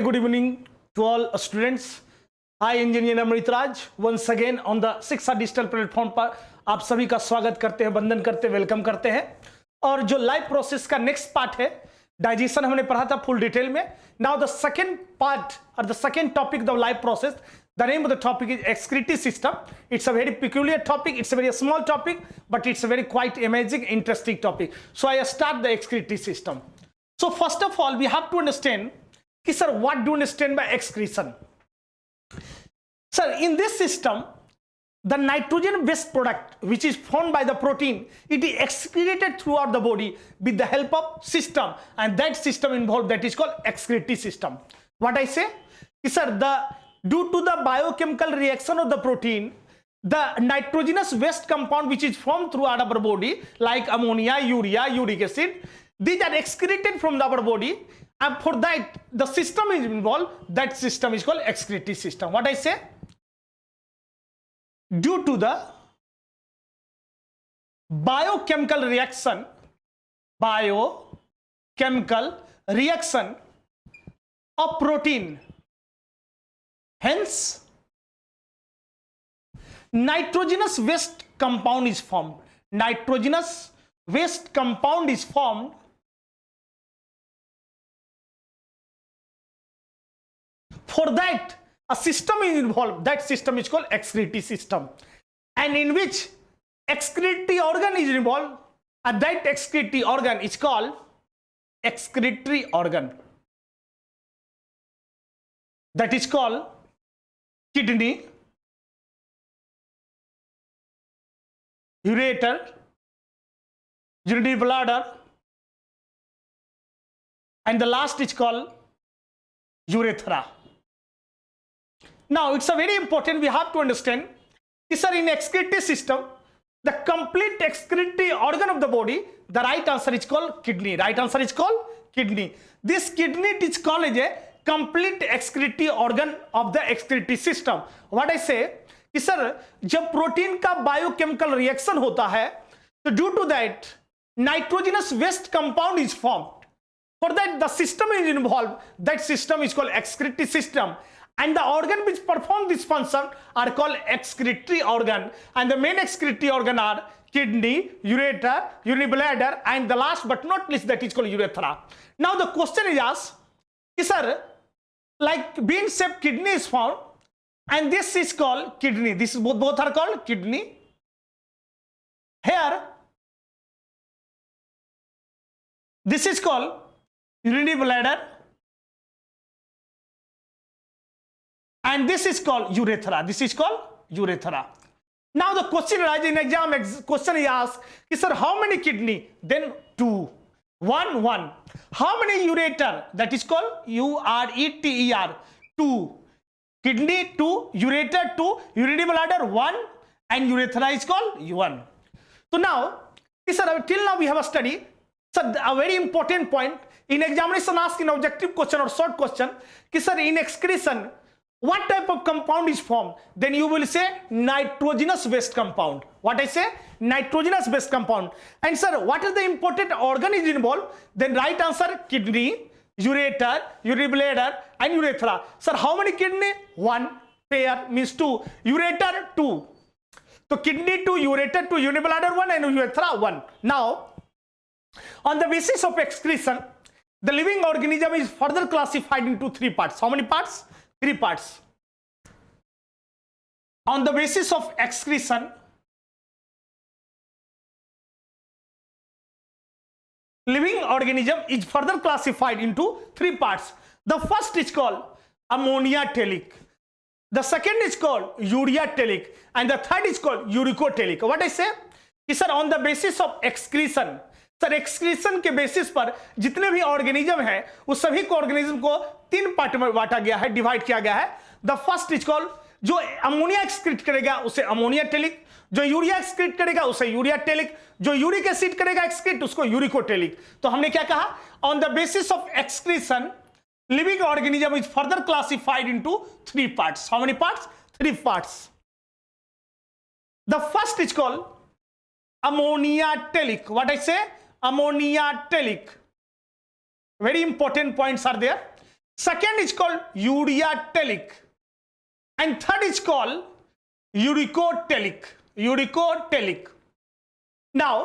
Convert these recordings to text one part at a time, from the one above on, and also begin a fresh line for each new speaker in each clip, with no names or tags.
very good evening to all students. I engineer Amrit Raj once again on the Seeksaa digital platform पर आप सभी का स्वागत करते हैं, वंदन करते हैं, वेलकम करते हैं। और जो लाइव प्रोसेस का नेक्स्ट पार्ट है, डाइजेशन हमने पढ़ा था फुल डिटेल में। नाउ द सेकंड पार्ट और the second topic the live process, the name of the topic is excretory system. It's a very peculiar topic, it's a very small topic, but it's a very quite amazing, interesting topic. So I start the excretory system. So first of all, we have to understand, sir, what do you understand by excretion? Sir, in this system, the nitrogen based product which is formed by the protein, it is excreted throughout the body with the help of system, and that system involved, that is called excretory system. What I say? Sir, due to the biochemical reaction of the protein, the nitrogenous waste compound which is formed throughout our body, like ammonia, urea, uric acid, these are excreted from our body, and for that the system is involved. That system is called excretory system. What I say? Due to the biochemical reaction of protein, hence nitrogenous waste compound is formed. Nitrogenous waste compound is formed for that a system is involved. That system is called excretory system, and in which excretory organ is involved, and that excretory organ is called excretory organ. That is called kidney, ureter, urinary bladder, and the last is called urethra. Now it's a very important, we have to understand, sir, in excretory system, the complete excretory organ of the body, the right answer is called kidney. Right answer is called kidney. This kidney is called as a complete excretory organ of the excretory system. What I say कि sir जब protein का biochemical reaction होता है, तो due to that nitrogenous waste compound is formed. For that the system is involve. That system is called excretory system, and the organ which perform this function are called excretory organ, and the main excretory organ are kidney, ureter, urinary bladder, and the last but not least, that is called urethra. Now the question is asked, sir, like bean shaped kidney is found, and this is called kidney. This is both are called kidney. Here this is called urinary bladder, and this is called urethra. This is called urethra. Now the question arises in exam, question is asked, sir, how many kidney? Then 2. 1. How many ureter? That is called ureter. 2. Kidney 2, ureter 2, urinary bladder 1, and urethra is called 1. So now, sir, till now we have a study. Sir, a very important point in examination asked in objective question or short question, sir, in excretion, what type of compound is formed? Then you will say nitrogenous waste compound. What I say? Nitrogenous waste compound. And sir, what is the important organ is involved? Then right answer, kidney, ureter, urinary bladder, and urethra. Sir, how many kidney? 1 pair means 2. Ureter 2. So kidney 2, ureter 2, urinary bladder 1, and urethra 1. Now, on the basis of excretion, the living organism is further classified into 3 parts. How many parts? 3 parts. On the basis of excretion, living organism is further classified into 3 parts. The first is called ammoniatelic, the second is called ureatelic, and the third is called uricotelic. What I say? Sir, on the basis of excretion, sir excretion के basis पर जितने भी organism है उस सभी को organism को 3 part में बांटा गया है, डिवाइड किया गया है. द फर्स्ट इज कॉल्ड, जो अमोनिया एक्सक्रीट करेगा उसे अमोनियाटेलिक, जो यूरिया एक्सक्रीट करेगा उसे यूरियाटेलिक, जो यूरिक एसिड करेगा एक्सक्रीट उसको यूरिकोटेलिक. तो हमने क्या कहा? On the basis of excretion living organism is further classified into 3 parts. How many parts? 3 parts. The first is called ammoniatelic. What I say? Ammoniatelic. Very important points are there. second is called ureatelic, and third is called uricotelic. Now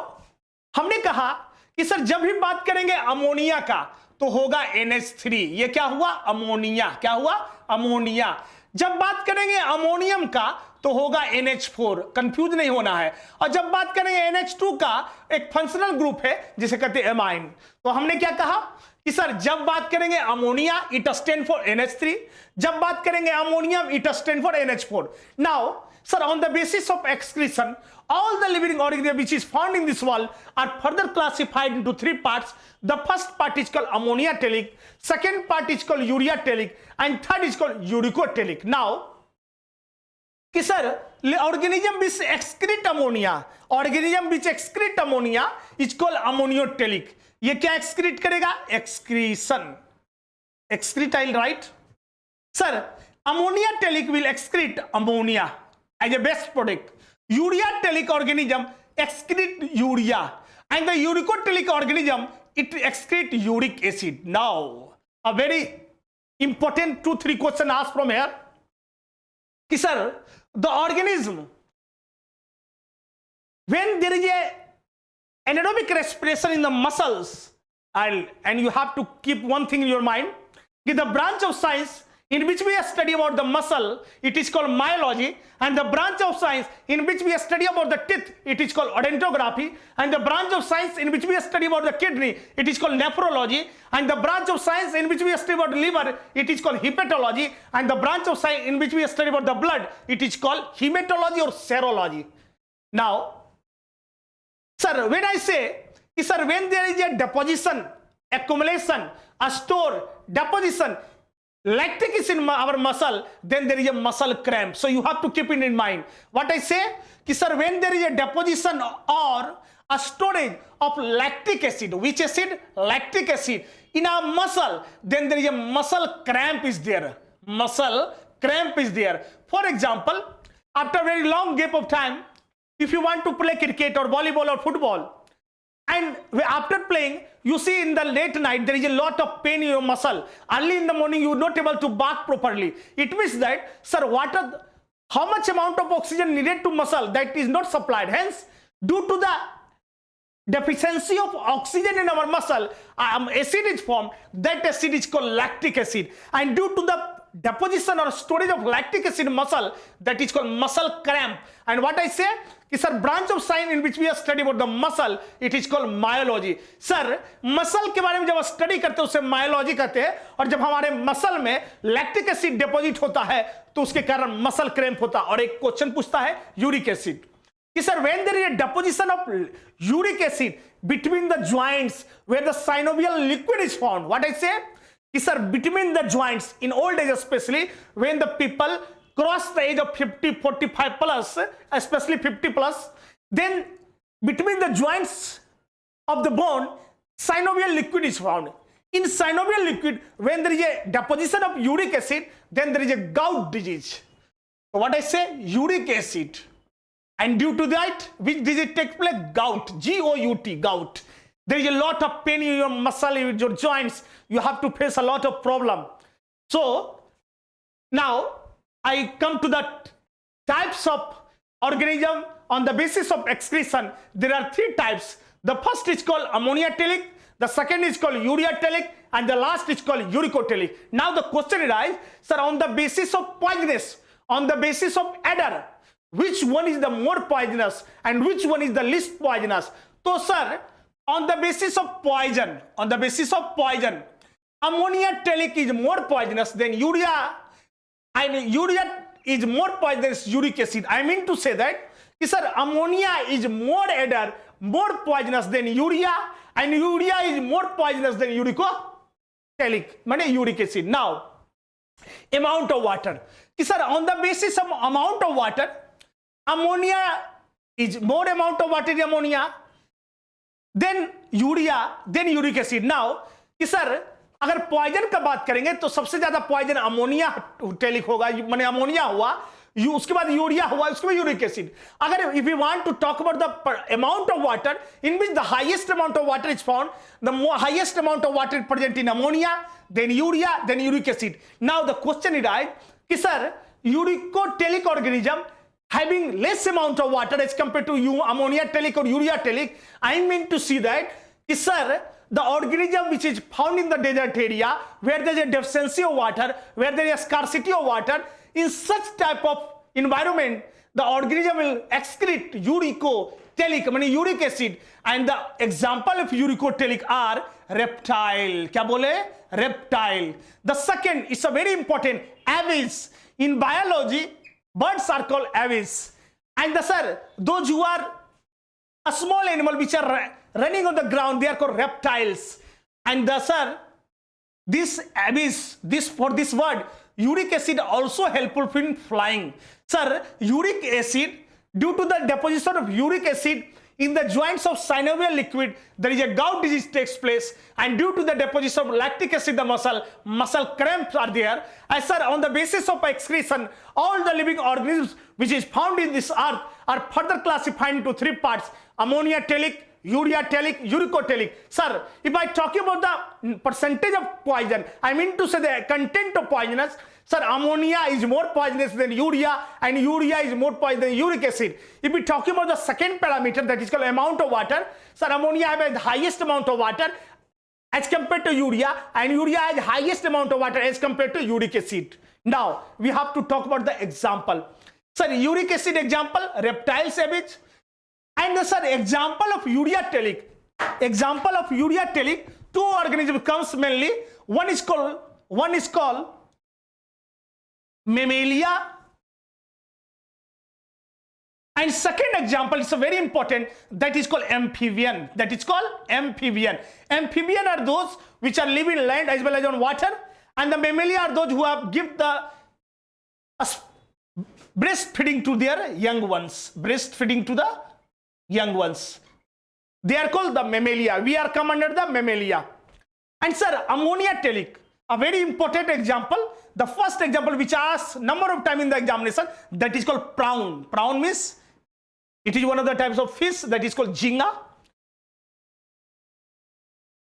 हमने कहा कि sir जब भी बात करेंगे ammonia का तो होगा NH3. ये क्या हुआ? अमोनिया. क्या हुआ? अमोनिया. जब बात करेंगे अमोनियम का तो होगा NH4. कंफ्यूज नहीं होना है. और जब बात करेंगे NH2 का, एक फंक्शनल ग्रुप है जिसे कहते हैं एमाइन. तो हमने क्या कहा कि सर जब बात करेंगे ammonia it stand for NH3, जब बात करेंगे ammonium it stand for NH4. Now sir, on the basis of excretion, all the living organisms which is found in this world are further classified into three parts. The first part is called ammoniatelic, second part is called ureatelic, and third is called uricoatelic. Now, कि sir, organism which excrete ammonia is called ammoniotelic. ये क्या excrete करेगा? Excretion. Excretile, right? Sir, ammoniatelic will excrete ammonia as a best product. Ureatelic organism excrete urea, and the uricoatelic organism it excrete uric acid. Now, a very important 2-3 question asked from here. Ki sir, the organism, when there is a anaerobic respiration in the muscles, and you have to keep one thing in your mind, the branch of science in which we study about the muscle, it is called myology, and the branch of science in which we study about the teeth, it is called odontography, and the branch of science in which we study about the kidney, it is called nephrology, and the branch of science in which we study about the liver, it is called hepatology, and the branch of science in which we study about the blood, it is called hematology or serology. Now, sir, when I say, sir, when there is a deposition, accumulation, a store, deposition, lactic is in our muscle, then there is a muscle cramp. So you have to keep it in mind. What I say, sir, when there is a deposition or a storage of lactic acid, which acid? Lactic acid in our muscle, then there is a muscle cramp is there. Muscle cramp is there. For example, after a very long gap of time, if you want to play cricket or volleyball or football, and after playing, you see in the late night, there is a lot of pain in your muscle. Early in the morning, you are not able to bark properly. It means that, sir, how much amount of oxygen needed to muscle that is not supplied. Hence, due to the deficiency of oxygen in our muscle, acid is formed. That acid is called lactic acid. And due to the deposition or storage of lactic acid in muscle, that is called muscle cramp. And what I say, sir, branch of science in which we are study about the muscle, it is called myology. Sir, muscle के बारे में जब study करते हैं उसे myology कहते हैं, और जब हमारे मसल में लैक्टिक एसिड डिपॉजिट होता है तो उसके कारण मसल क्रैम्प होता है. और एक क्वेश्चन पूछता है यूरिक एसिड कि sir when there is a deposition of uric acid between the joints where the synovial liquid is found, what I say, कि sir between the joints in old age especially when the people cross the age of 50, 45 plus, especially 50 plus, then between the joints of the bone, synovial liquid is found. In synovial liquid, when there is a deposition of uric acid, then there is a gout disease. So what I say, uric acid. And due to that, which disease takes place? Gout, G-O-U-T, gout. There is a lot of pain in your muscle, in your joints. You have to face a lot of problem. So now, I come to the types of organism on the basis of excretion. There are 3 types. The first is called ammoniatelic, the second is called ureatelic, and the last is called uricoatelic. Now the question arises, sir, on the basis of poisonous, on the basis of adder, which one is the more poisonous and which one is the least poisonous? So sir, on the basis of poison, ammoniatelic is more poisonous than urea. And urea is more poisonous than uric acid. I mean to say that, sir, ammonia is more adder, more poisonous than urea, and urea is more poisonous than uricoatelic, uric acid. Now, amount of water. Sir, on the basis of amount of water, ammonia is more amount of water in ammonia, then urea, then uric acid. Now, sir, अगर poison का बात करेंगे तो सबसे ज्यादा poison ammonia टेलिक होगा, माने ammonia हुआ, उसके बाद यूरिया हुआ, उसके बाद यूरिक एसिड. अगर if we want to talk about the amount of water in which the highest amount of water is found, the highest amount of water is present in ammonia, then urea, then uric acid. Now the question is right, कि sir uricotelic organism having less amount of water as compared to ammonia telic or urea telic. I mean to see that, sir, the organism which is found in the desert area where there is a deficiency of water, where there is a scarcity of water, in such type of environment, the organism will excrete uricotelic, meaning uric acid. And the example of uricotelic are reptile. क्या बोले? Reptile. The second is a very important, aves. In biology, birds are called aves. And the sir, those who are a small animal which are running on the ground, they are called reptiles. And the sir, this abyss, for this word, uric acid also helpful in flying. Sir, uric acid, due to the deposition of uric acid in the joints of synovial liquid, there is a gout disease takes place, and due to the deposition of lactic acid in the muscle cramps are there. As sir, on the basis of excretion, all the living organisms which is found in this earth are further classified into three parts: ammonia telic, urea telic, uricotelic. Sir, if I talk about the percentage of poison, I mean to say the content of poisonous. Sir, ammonia is more poisonous than urea, and urea is more poisonous than uric acid. If we talk about the second parameter, that is called amount of water, sir, ammonia has the highest amount of water as compared to urea, and urea has the highest amount of water as compared to uric acid. Now, we have to talk about the example. Sir, uric acid example, reptile savage. And the sir, example of urea telic. Example of urea telic, two organisms comes mainly. One is called mammalia, and second example is a very important, that is called amphibian. That is called amphibian. Amphibian are those which are live in land as well as on water, and the mammalia are those who have give the breastfeeding to their young ones. Breastfeeding to the young ones. They are called the mammalia. We are come under the mammalia. And sir, ammonia telic, a very important example. The first example which I asked number of times in the examination, that is called prawn. Prawn means it is one of the types of fish, that is called jhinga.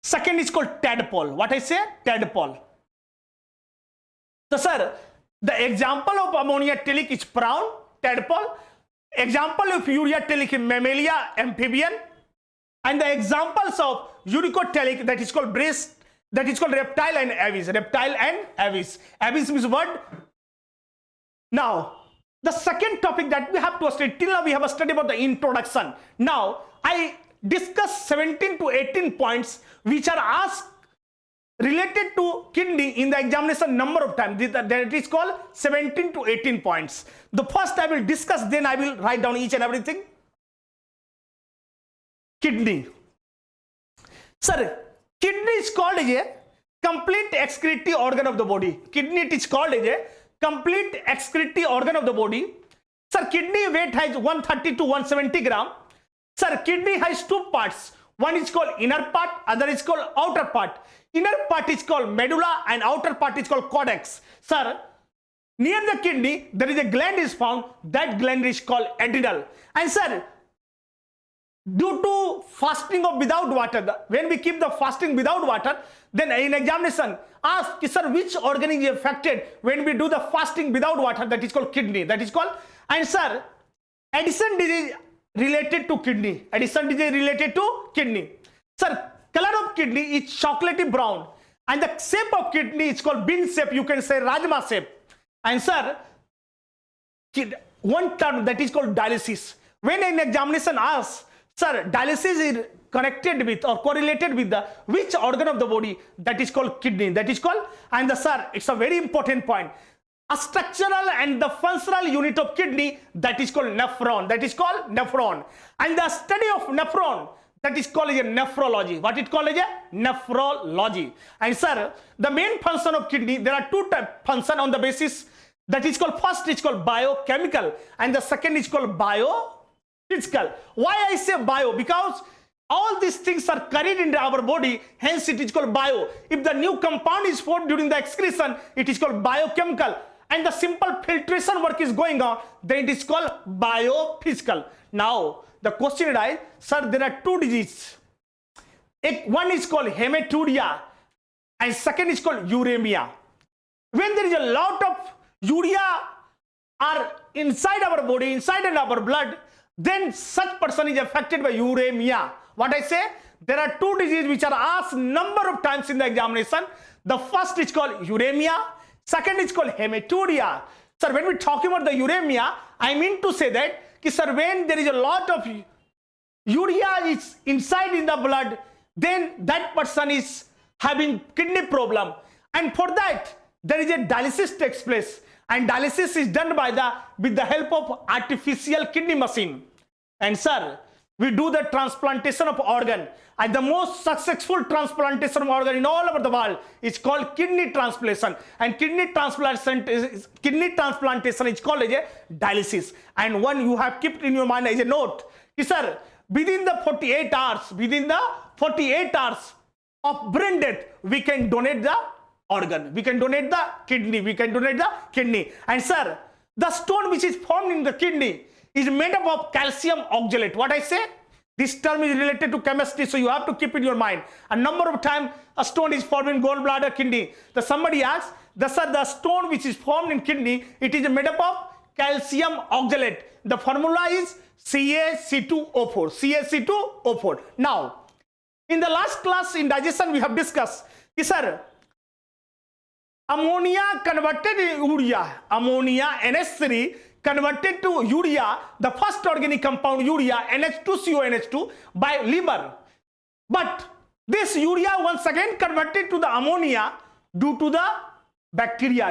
Second is called tadpole. What I say? Tadpole. So sir, the example of ammonia telic is prawn, tadpole. Example of urea telic is mammalia, amphibian. And the examples of uricotelic, that is called that is called reptile and aves. Reptile and aves. Aves means word. Now, the second topic that we have to study, till now we have studied about the introduction. Now, I discuss 17 to 18 points which are asked related to kidney in the examination number of times. That is called 17 to 18 points. The first I will discuss, then I will write down each and everything. Kidney. Sir, kidney is called as a complete excretory organ of the body. Kidney it is called as a complete excretory organ of the body. Sir, kidney weight has 130 to 170 gram. Sir, kidney has two parts. One is called inner part, other is called outer part. Inner part is called medulla and outer part is called cortex. Sir, near the kidney there is a gland is found. That gland is called adrenal. And sir, due to fasting of without water, when we keep the fasting without water, then in examination ask, sir, which organ is affected when we do the fasting without water? That is called kidney. That is called. And sir, Addison disease related to kidney. Addison disease related to kidney. Sir, color of kidney is chocolatey brown, and the shape of kidney is called bean shape. You can say rajma shape. And sir, one term that is called dialysis. When an examination asks, sir, dialysis is connected with or correlated with the which organ of the body? That is called kidney. That is called. And the sir, it's a very important point. A structural and the functional unit of kidney, that is called nephron. That is called nephron. And the study of nephron, that is called a nephrology. What it called a nephrology. And sir, the main function of kidney, there are two types function on the basis. That is called, first is called biochemical, and the second is called biophysical. Why I say bio? Because all these things are carried into our body, hence it is called bio. If the new compound is formed during the excretion, it is called biochemical. and the simple filtration work is going on, then it is called biophysical. Now the question arises, sir, there are two diseases. One is called hematuria and second is called uremia. When there is a lot of urea are inside our body, inside our blood, then such person is affected by uremia. What I say? There are two diseases which are asked number of times in the examination. The first is called uremia, second is called hematuria. Sir, when we talk about the uremia, I mean to say that, sir, when there is a lot of urea is inside in the blood, then that person is having kidney problem, and for that there is a dialysis takes place, and dialysis is done by with the help of artificial kidney machine. And sir, we do the transplantation of organ, and the most successful transplantation of organ in all over the world is called kidney transplantation, and kidney transplantation is called as a dialysis. And one you have kept in your mind as a note, sir, within the 48 hours of brain death, we can donate the organ, we can donate the kidney, and sir, the stone which is formed in the kidney is made up of calcium oxalate. What I say? This term is related to chemistry, so you have to keep in your mind. A number of times a stone is formed in gallbladder, kidney. Somebody asks, sir, the stone which is formed in kidney, it is made up of calcium oxalate. The formula is CaC2O4. CaC2O4. Now, in the last class in digestion, we have discussed, sir, ammonia converted to urea, ammonia NH3 converted to urea, the first organic compound urea, NH2CONH2 by liver. But this urea once again converted to the ammonia due to the bacteria,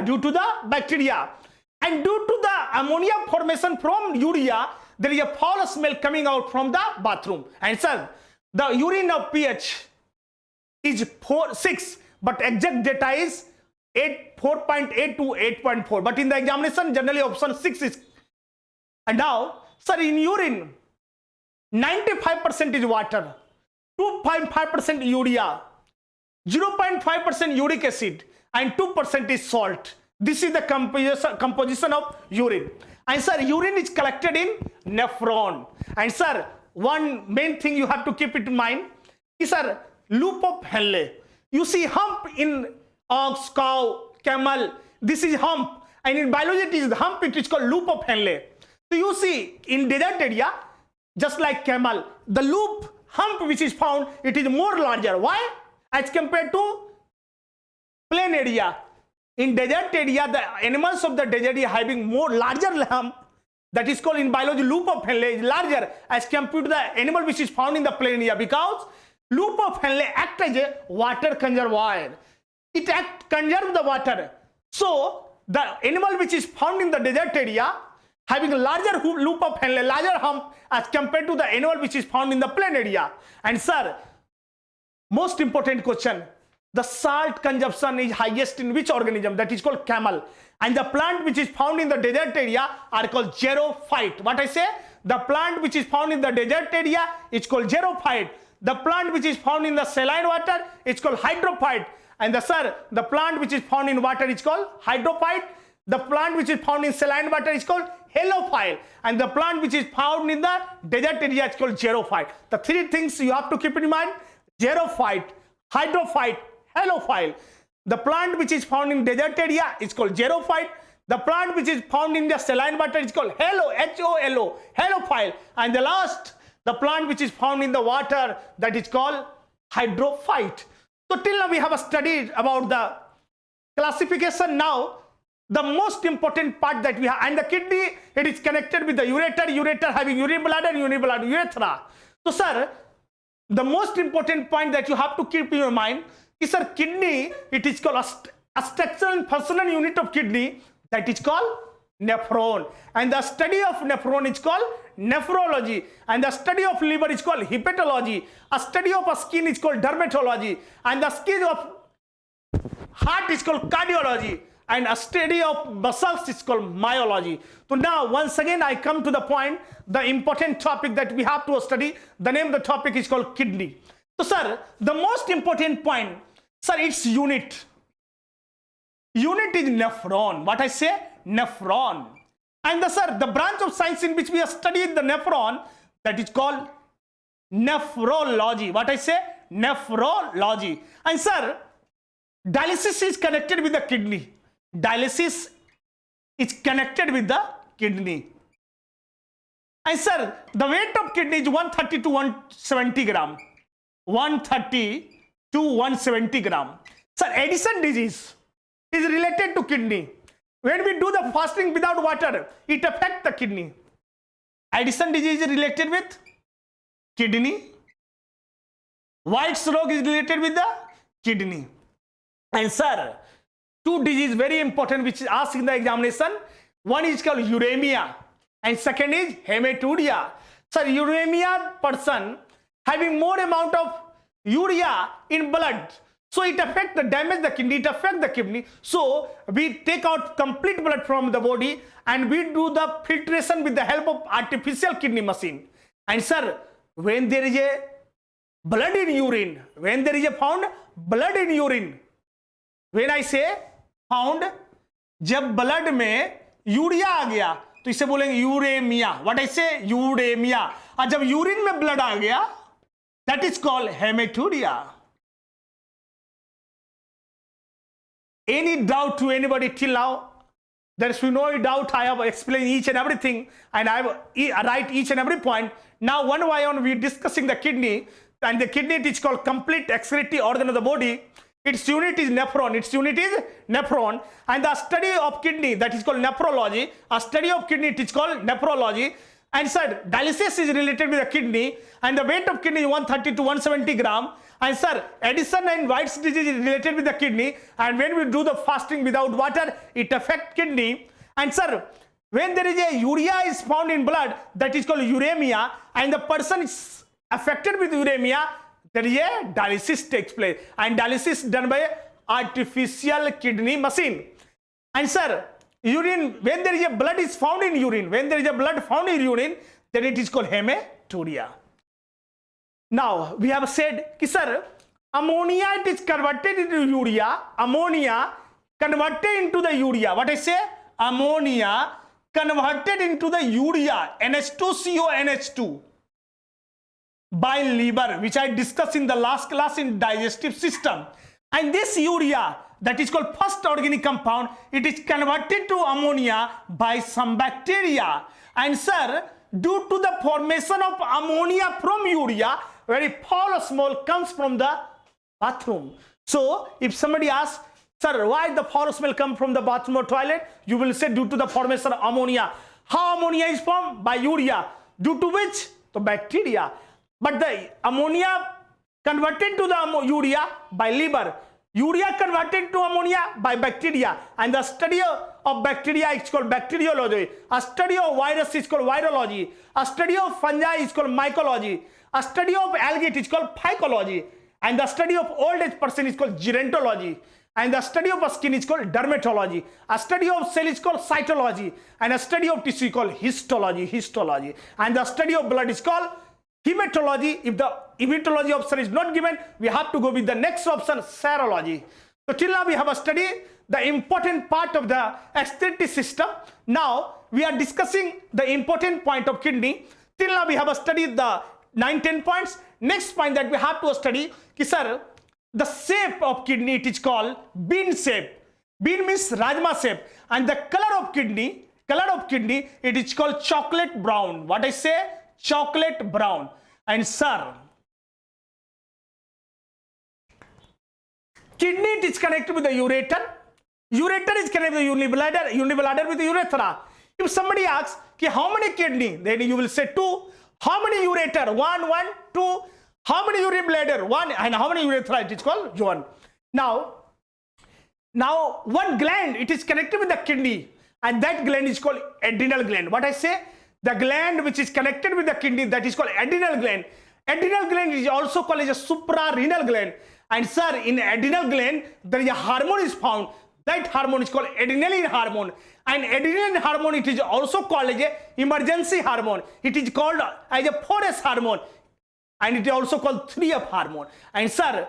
and due to the ammonia formation from urea, there is a foul smell coming out from the bathroom. And sir, the urine of pH is 6, but exact data is 4.8 to 8.4, but in the examination generally option 6 is. And now, sir, in urine 95% is water, 2.5% urea, 0.5% uric acid, and 2% is salt. This is the composition of urine. And sir, urine is collected in nephron. And sir, one main thing you have to keep it in mind is, sir, loop of Henle. You see hump in ox, cow, camel, this is hump, and in biology it is hump, it is called loop of Henle. So you see in desert area, just like camel, the loop hump which is found, it is more larger. Why? As compared to plain area. In desert area, the animals of the desert are having more larger hump, that is called in biology loop of Henle is larger as compared to the animal which is found in the plain area, because loop of Henle act as a water conservoir. It conserves the water. So the animal which is found in the desert area having a larger loop of Henle, larger hump as compared to the animal which is found in the plain area. And sir, most important question, the salt consumption is highest in which organism? That is called camel. And the plant which is found in the desert area are called xerophyte. What I say? The plant which is found in the desert area is called xerophyte. The plant which is found in the saline water is called hydrophyte. And the plant which is found in water is called hydrophyte. The plant which is found in saline water is called halophyte. And the plant which is found in the desert area is called xerophyte. The three things you have to keep in mind: xerophyte, hydrophyte, halophyte. The plant which is found in desert area is called xerophyte. The plant which is found in the saline water is called HOLO, halophyte. And the last, the plant which is found in the water, that is called hydrophyte. So till now we have studied about the classification. Now the most important part that we have, and the kidney, it is connected with the ureter having urine bladder, urethra. So sir, the most important point that you have to keep in your mind is, sir, kidney, it is called a structural and functional unit of kidney, that is called nephron. And the study of nephron is called nephrology. And the study of liver is called hepatology. A study of a skin is called dermatology. And the study of heart is called cardiology. And a study of muscles is called myology. So now once again I come to the point, the important topic that we have to study. The name of the topic is called kidney. So sir, the most important point, sir, its unit. unit is nephron. What I say? Nephron. And sir, the branch of science in which we have studied the nephron, that is called nephrology. What I say? Nephrology. And sir, dialysis is connected with the kidney. Dialysis is connected with the kidney. And sir, the weight of kidney is 130 to 170 gram. 130 to 170 gram. Sir, Addison disease is related to kidney. When we do the fasting without water, it affects the kidney. Addison disease is related with kidney. White's rogue is related with the kidney. And sir, two diseases very important which is asked in the examination. One is called uremia and second is hematuria. Sir, uremia person having more amount of urea in blood, so it affects the damage the kidney, it affects the kidney. So we take out complete blood from the body and we do the filtration with the help of artificial kidney machine. And sir, when there is a blood in urine, when there is a found blood in urine, when I say found, जब blood में urea आ गया तो इसे बोलेंगे uraemia. What I से? Uraemia. और जब urine में ब्लड आ गया, that is called hematuria. Any doubt to anybody till now? There is no doubt. I have explained each and everything and I have write each and every point. Now one by one we are discussing the kidney, and the kidney is called complete excretory organ of the body. Its unit is nephron. Its unit is nephron. And the study of kidney, that is called nephrology. A study of kidney, it is called nephrology. And sir, dialysis is related with the kidney, and the weight of kidney is 130 to 170 gram. And sir, Addison and White's disease is related with the kidney, and when we do the fasting without water, it affects kidney. And sir, when there is a urea is found in blood, that is called uremia, and the person is affected with uremia, there is a dialysis takes place, and dialysis done by artificial kidney machine. And sir, urine, when there is a blood is found in urine, when there is a blood found in urine, then it is called hematuria. Now we have said कि sir, ammonia it is converted into urea. Ammonia converted into the urea. What I say? Ammonia converted into the urea, NH2CO NH2 by liver, which I discussed in the last class in digestive system. And this urea, that is called first organic compound, it is converted to ammonia by some bacteria. And sir, due to the formation of ammonia from urea, very foul smell comes from the bathroom. So if somebody asks, sir, why the foul smell come from the bathroom or toilet, you will say due to the formation of ammonia. How ammonia is formed? By urea. Due to which? The bacteria. But the ammonia converted to the urea by liver. Urea converted to ammonia by bacteria. And the study of bacteria is called bacteriology. A study of virus is called virology. A study of fungi is called mycology. A study of algae is called phycology. And the study of old age person is called gerontology. And the study of skin is called dermatology. A study of cell is called cytology. And a study of tissue is called histology. And the study of blood is called hematology. If the hematology option is not given, we have to go with the next option, serology. So till now we have studied the important part of the excretory system. Now we are discussing the important point of kidney. Till now we have studied the 9-10 points. Next point that we have to study, sir, the shape of kidney, it is called bean shape. Bean means rajma shape. And the color of kidney, it is called chocolate brown. What I say? Chocolate brown. And sir, kidney it is connected with the ureter. Ureter is connected with the unibladder with the urethra. If somebody asks, how many kidney? Then you will say 2. How many ureter? 1, 2. How many uribladder? 1. And how many urethra? It is called 1. Now one gland, it is connected with the kidney, and that gland is called adrenal gland. What I say? The gland which is connected with the kidney, that is called adrenal gland. Adrenal gland is also called as a suprarenal gland. And sir, in adrenal gland, there is a hormone is found. That hormone is called adrenaline hormone. And adrenaline hormone, it is also called as a emergency hormone. It is called as a 4S hormone. And it is also called 3F hormone. And sir,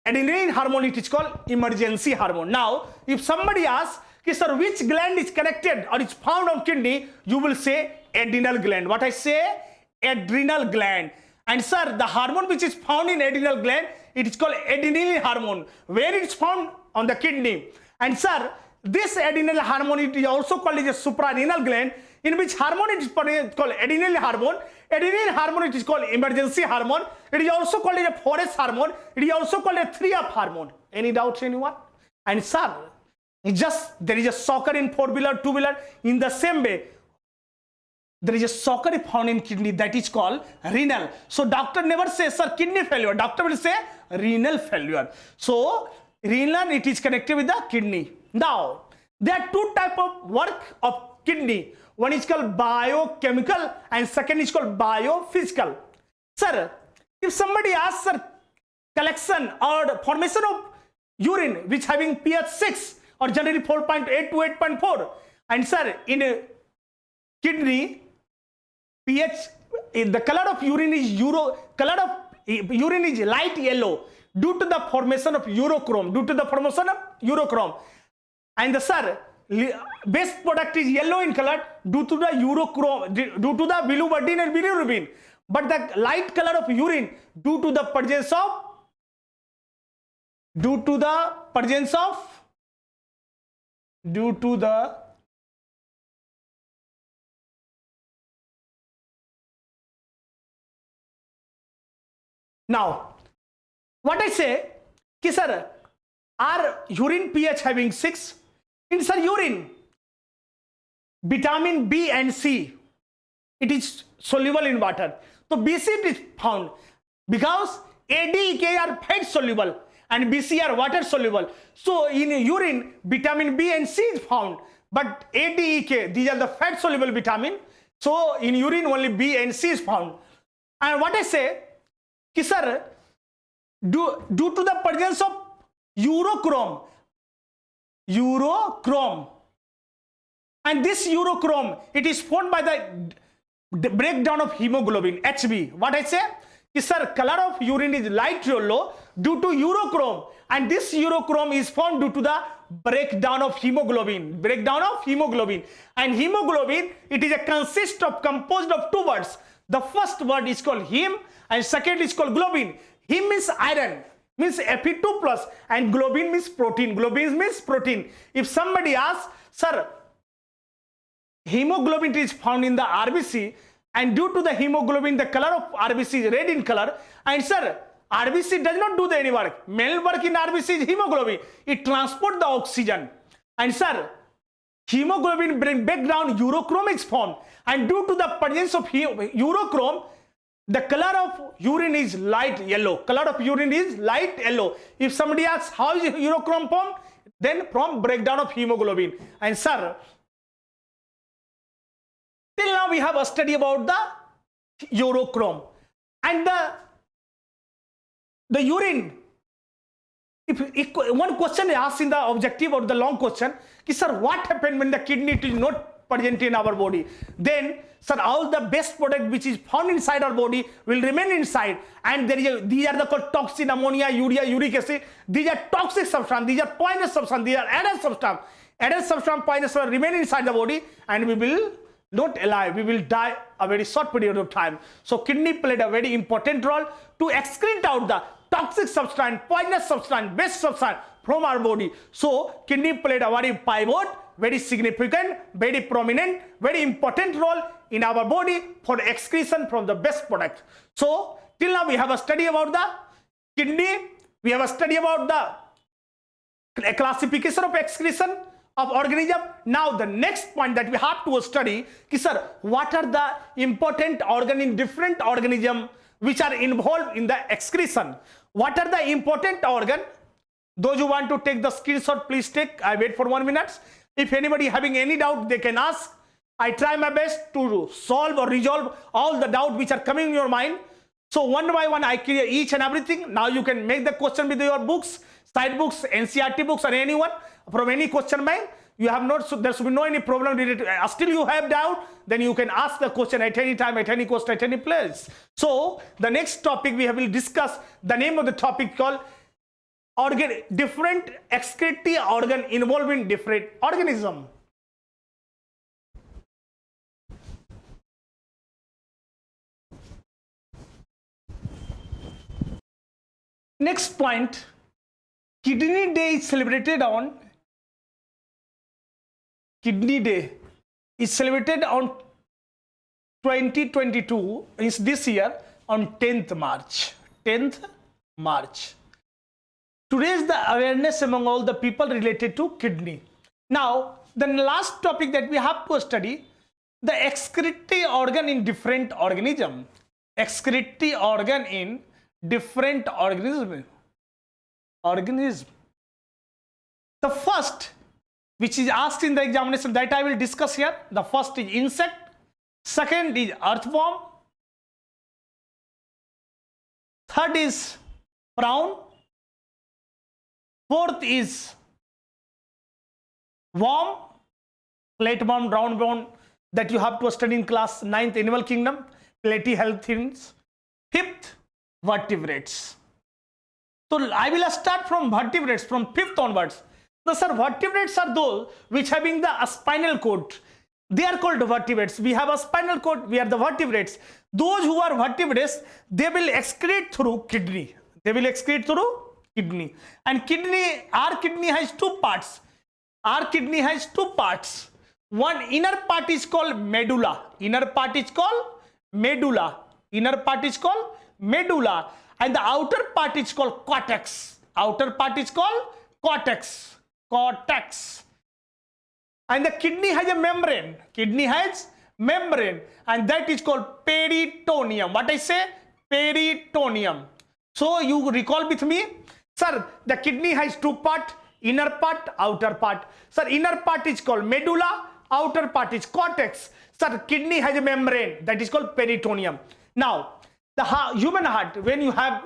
adrenaline hormone, it is called emergency hormone. Now, if somebody asks, sir, which gland is connected or is found on kidney, you will say adrenal gland. What I say? Adrenal gland. And sir, the hormone which is found in adrenal gland, it is called adrenaline hormone. Where it is found? On the kidney. And sir, this adrenal hormone, it is also called as a suprarenal gland, in which hormone it is called adrenal hormone. Adrenal hormone, it is called emergency hormone. It is also called as a forest hormone. It is also called a 3-up hormone. Any doubts, anyone? And sir, there is a soccer in 4-wheeler, 2-wheeler. In the same way, there is a soccer found in kidney, that is called renal. So doctor never says, sir, kidney failure. Doctor will say renal failure. So renal, it is connected with the kidney. Now, there are two types of work of kidney. One is called biochemical and second is called biophysical. Sir, if somebody asks, sir, collection or formation of urine which having pH 6 or generally 4.8 to 8.4, and sir, in a kidney pH, the color of urine is light yellow due to the formation of urochrome, and the sir, base product is yellow in color due to the urochrome, due to the bilirubin and bilirubin, but the light color of urine due to the presence of now, what I say, sir, are urine pH having 6? In sir, urine, vitamin B and C, it is soluble in water. So BC is found because A, D, E, K are fat soluble and BC are water soluble. So in urine, vitamin B and C is found, but A, D, E, K, these are the fat soluble vitamin. So in urine only B and C is found. And what I say, sir, due to the presence of urochrome, and this urochrome, it is formed by the breakdown of hemoglobin, HB. What I say? Sir, color of urine is light yellow due to urochrome, and this urochrome is formed due to the breakdown of hemoglobin. And hemoglobin, it is composed of two words. The first word is called heme and second is called globin. Heme means iron, means Fe2 plus, and globin means protein. If somebody asks, sir, hemoglobin is found in the RBC, and due to the hemoglobin, the color of RBC is red in color, and sir, RBC does not do any work. Main work in RBC is hemoglobin. It transports the oxygen. And sir, hemoglobin break down, urochrome is formed, and due to the presence of urochrome, the color of urine is light yellow. If somebody asks how is urochrome formed, then from breakdown of hemoglobin. And sir, till now we have a study about the urochrome and the urine. If one question is asked in the objective or the long question, sir, what happened when the kidney is not present in our body? Then, sir, all the best product which is found inside our body will remain inside, and these are called toxin, ammonia, urea, uric acid. These are toxic substance. These are poisonous substance. These are added substance. Added substance, poisonous substance remain inside the body, and we will not alive. We will die a very short period of time. So kidney played a very important role to excrete out the toxic substance, poisonous substance, waste substance from our body. So kidney played a very pivot, very significant, very prominent, very important role in our body for excretion from the best product. So till now we have a study about the kidney. We have a study about the classification of excretion of organism. Now the next point that we have to study is, sir, what are the important organ in different organism which are involved in the excretion? What are the important organ? Those who want to take the screenshot, please take. I wait for 1 minute. If anybody having any doubt, they can ask. I try my best to solve or resolve all the doubt which are coming in your mind. So one by one I clear each and everything. Now you can make the question with your books, side books, NCERT books, or anyone from any question mind. You have not, so there should be no any problem related. Still you have doubt, then you can ask the question at any time, at any cost, at any place. So the next topic we will discuss, the name of the topic called different excretory organ involved in different organism. Next point, Kidney Day is celebrated on Kidney Day is celebrated on 2022 is this year on 10th March. 10th March. To raise the awareness among all the people related to kidney. Now, the last topic that we have to study, the excretory organ in different organism. Excretory organ in different organism. The first, which is asked in the examination, that I will discuss here. The first is insect, second is earthworm, third is prawn, fourth is worm, flatworm, roundworm, that you have to study in class 9th animal kingdom, platyhelminths. Fifth, vertebrates. So I will start from vertebrates from fifth onwards. The vertebrates are those which having the spinal cord. They are called vertebrates. We have a spinal cord, we are the vertebrates. Those who are vertebrates, they will excrete through kidney. They will excrete through kidney. And our kidney has two parts. Our kidney has two parts. One inner part is called medulla. Inner part is called medulla. Inner part is called medulla. And the outer part is called cortex. Outer part is called cortex. Cortex. And the kidney has a membrane. Kidney has membrane. And that is called peritoneum. What I say? Peritoneum. So you recall with me. Sir, the kidney has two parts. Inner part, outer part. Sir, inner part is called medulla. Outer part is cortex. Sir, kidney has a membrane. That is called peritoneum. Now, the human heart, when you have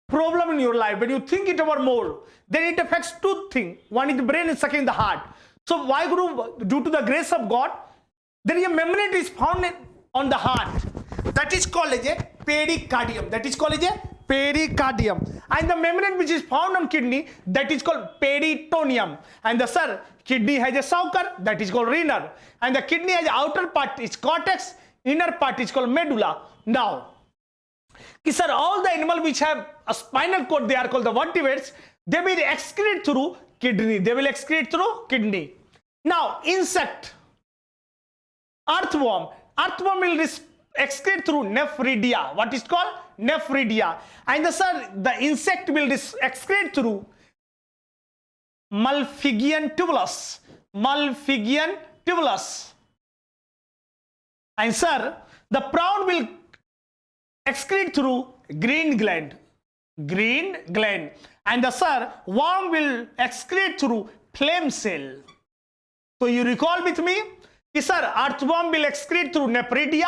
problem in your life, when you think it over more, then it affects two things. One is the brain and second the heart. So why Guru, due to the grace of God, there is a membrane is found on the heart. That is called as a pericardium. That is called as a pericardium. And the membrane which is found on kidney, that is called peritoneum. And the kidney has a sulcus, that is called renal. And the kidney has outer part is cortex, inner part is called medulla. Now, sir, all the animals which have a spinal cord, they are called the vertebrates. They will excrete through kidney. They will excrete through kidney. Now, insect, earthworm. Earthworm will excrete through nephridia. What is called? Nephridia. And the insect will excrete through Malpighian tubulus. Malpighian tubulus. And sir, the prawn will excrete through green gland. Green gland. And the worm will excrete through phlegm cell. So you recall with me? Earthworm will excrete through nephridia.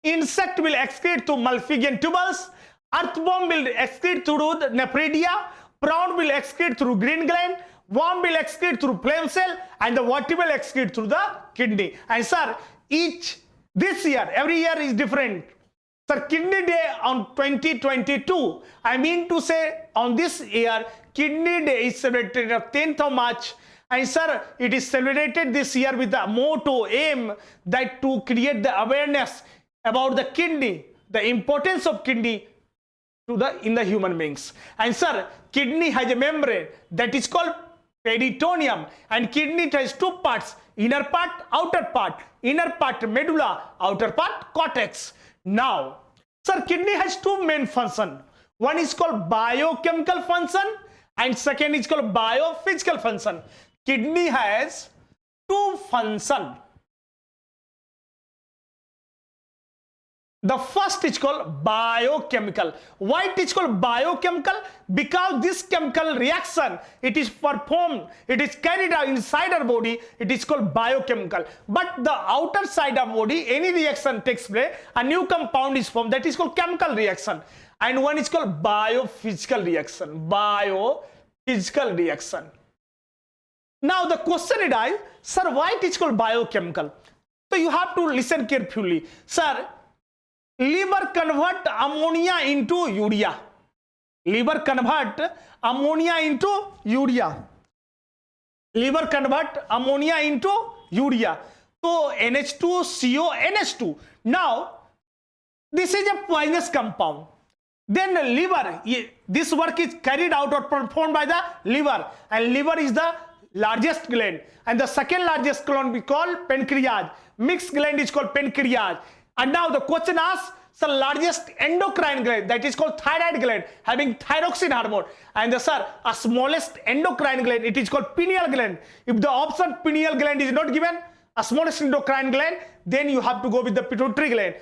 Insect will excrete through Malpighian tubulus. Earthworm will excrete through the nephridia. Prawn will excrete through green gland. Worm will excrete through phlegm cell. And the vertebrate will excrete through the kidney. And this year, every year is different. Sir, Kidney Day on 2022, I mean to say on this year, Kidney Day is celebrated on 10th of March. And sir, it is celebrated this year with the motto, aim, that to create the awareness about the kidney, the importance of kidney in the human beings. And sir, kidney has a membrane that is called peritoneum, and kidney has two parts, inner part, outer part. Inner part medulla, outer part cortex. Now, sir, kidney has two main functions. One is called biochemical function and second is called biophysical function. Kidney has two functions. The first is called biochemical. Why it is called biochemical? Because this chemical reaction, it is performed, it is carried out inside our body, it is called biochemical. But the outer side of body, any reaction takes place, a new compound is formed, that is called chemical reaction. And one is called biophysical reaction. Biophysical reaction. Now the question is, sir, why it is called biochemical? So you have to listen carefully. Sir, liver convert ammonia into urea. liver convert ammonia into urea. Liver convert ammonia into urea. So NH2CO NH2. Now this is a poisonous compound. Then liver, this work is carried out or performed by the liver, and liver is the largest gland, and the second largest gland we call pancreas. Mixed gland is called pancreas. And now the question asks, the largest endocrine gland, that is called thyroid gland, having thyroxine hormone. And the sir, a smallest endocrine gland, it is called pineal gland. If the option pineal gland is not given, a smallest endocrine gland, then you have to go with the pituitary gland.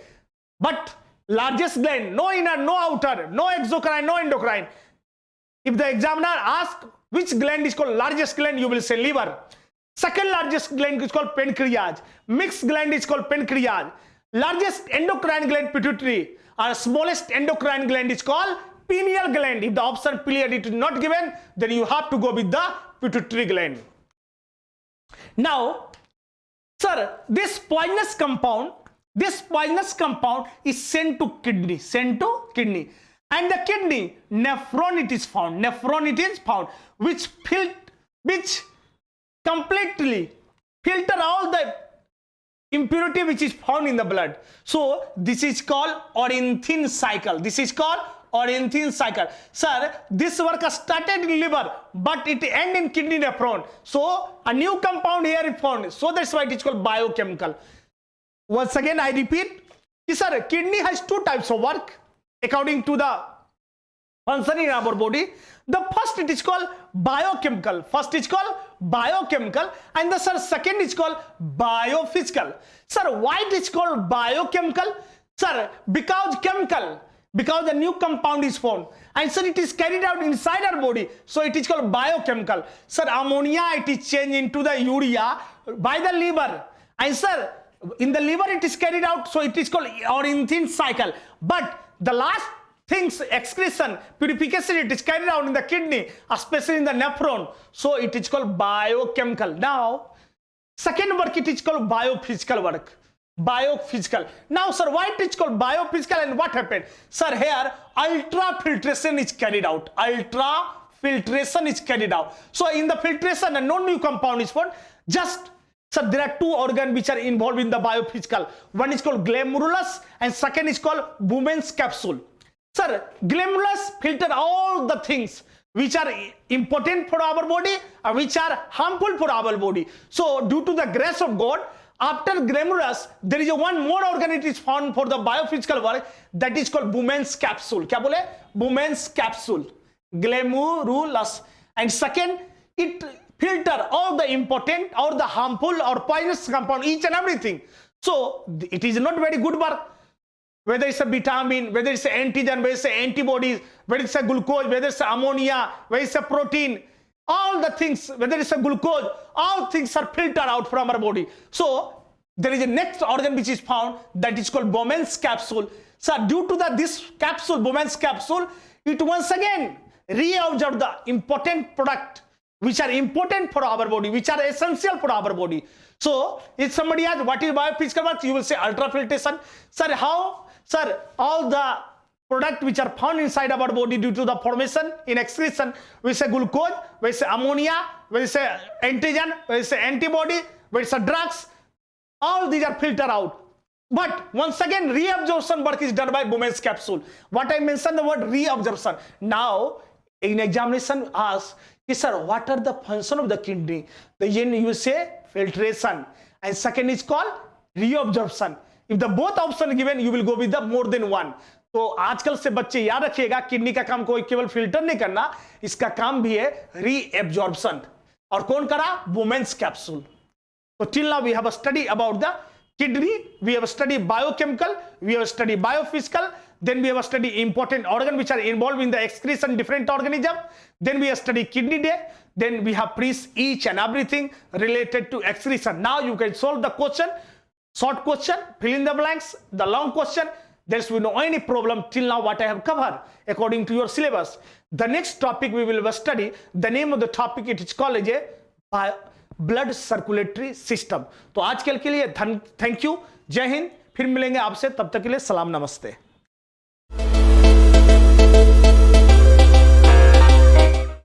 But largest gland, no inner, no outer, no exocrine, no endocrine. If the examiner asks which gland is called largest gland, you will say liver. Second largest gland is called pancreas. Mixed gland is called pancreas. Largest endocrine gland pituitary. Our smallest endocrine gland is called pineal gland. If the option pineal is not given, then you have to go with the pituitary gland. Now, sir, this poisonous compound is sent to kidney, and the kidney, nephron it is found, which completely filter all the impurity which is found in the blood. So this is called ornithine cycle. Sir, this work started in liver, but it end in kidney nephron. So a new compound here is found. So that's why it is called biochemical. Once again I repeat, sir, kidney has two types of work according to the function in our body. The first it is called biochemical. And the sir, second is called biophysical. Sir, why it is called biochemical? Sir, because the new compound is formed, and sir, it is carried out inside our body, so it is called biochemical. Sir, ammonia it is changed into the urea by the liver, and sir, in the liver it is carried out, so it is called ornithine cycle. But the last things, excretion, purification, it is carried out in the kidney, especially in the nephron, so it is called biochemical. Now second work, it is called biophysical work. Now sir, why it is called biophysical and what happened? Sir, here ultrafiltration is carried out. So in the filtration, a no new compound is formed. Just, sir, there are two organs which are involved in the biophysical. One is called glomerulus and second is called Bowman's capsule. Sir, glomerulus filter all the things which are important for our body and which are harmful for our body. So due to the grace of God, after glomerulus, there is one more organ it is found for the biophysical work, that is called Bowman's capsule. क्या बोले? Bowman's capsule. Glomerulus. And second, it filter all the important or the harmful or poisonous compound, each and everything. So it is not very good work. Whether it's a vitamin, whether it's an antigen, whether it's an antibodies, whether it's a glucose, whether it's ammonia, whether it's a protein, all the things, whether it's a glucose, all things are filtered out from our body. So there is a next organ which is found, that is called Bowman's capsule. So due to this capsule, Bowman's capsule, it once again reabsorb the important product which are important for our body, which are essential for our body. So if somebody asks what is biophysical work, you will say ultrafiltration. Sir, how? Sir, all the product which are found inside our body due to the formation in excretion, we say glucose, we say ammonia, we say antigen, we say antibody, we say drugs, all these are filtered out. But once again, reabsorption work is done by Bowman's capsule. What I mentioned the word reabsorption. Now, in examination asks, sir, what are the function of the kidney? The you say filtration, and second is called reabsorption. If the both option given, you will go with the more than one. तो आजकल से बच्चे याद रखिएगा, kidney का काम कोई केवल फिल्टर नहीं करना, इसका काम भी है रीएब्जॉर्प्शन. और कौन करा? Bowman's capsule. So till now we have a study about the kidney, we have studied biochemical, we have studied biophysical, then we have studied important organ which are involved in the excretion different organism, then we have studied kidney day, then we have preached each and everything related to excretion. Now you can solve the question, short question, fill in the blanks, the long question. There's no any problem till now what I have covered according to your syllabus. The next topic we will study, the name of the topic it is called a blood circulatory system. तो आज के लिए thank you, जय हिंद, फिर मिलेंगे आपसे, तब तक के लिए सलाम नमस्ते.